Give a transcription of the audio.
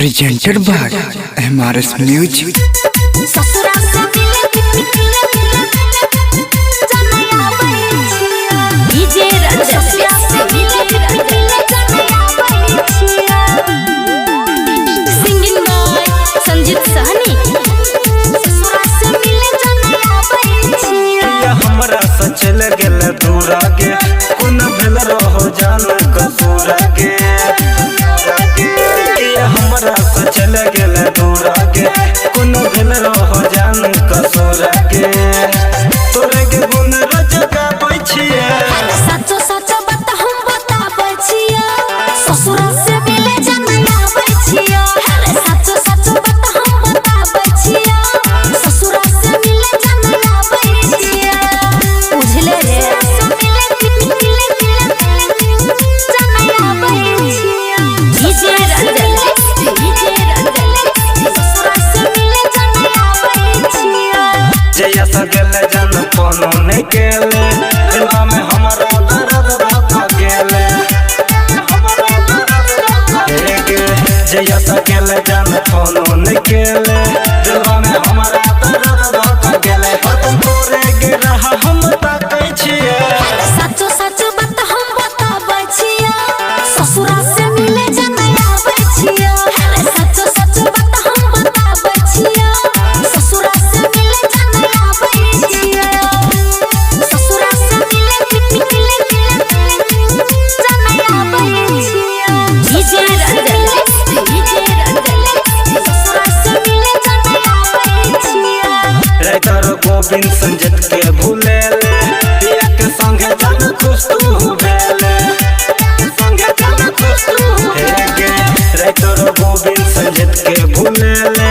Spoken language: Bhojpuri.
presented by MRS Music. Singing boy Sanjeet सहनी हमरा से चल गेल दूर आगे कोन भेल रहो जान कसूर आगे हमरा से चल गेल दूर आगे कोन भेल रहो जान कसूर आगे तोरे के गुण रजका पैछिए सचो सचो बात हम बताबै छियै ससुरा से मिले जनया बैठिया सचो सचो बात हम बताबै छियै ससुरा से मिले जनया बैठिया बुझले रे जनया बैठिया डीजे रंजन ससुरा से मिले जनया बैठिया जया सगल जन कोनो ने केले दिलवा में हमरा दर्द धका गेले जया सगल जन कोनो ने केले दिलवा में हमरा दर्द धका गेले तुम तोरे के रहा हम ताकै छिए सचो सचो बात हम बताबै छियै ससुरा से मिले जनया बैठिया सचो सचो बात हम बताबै छियै ससुरा से मिले जनया बैठिया ससुरा से मिले जनया बैठिया डीजे रंजन ससुरा से मिले जनया बैठिया राइटर गोविंद संजत के भूले ले पिया के संगे जन खुश तू भेले संगे जन खुश तू हे गे राइटर गोविंद संजत के भूले ले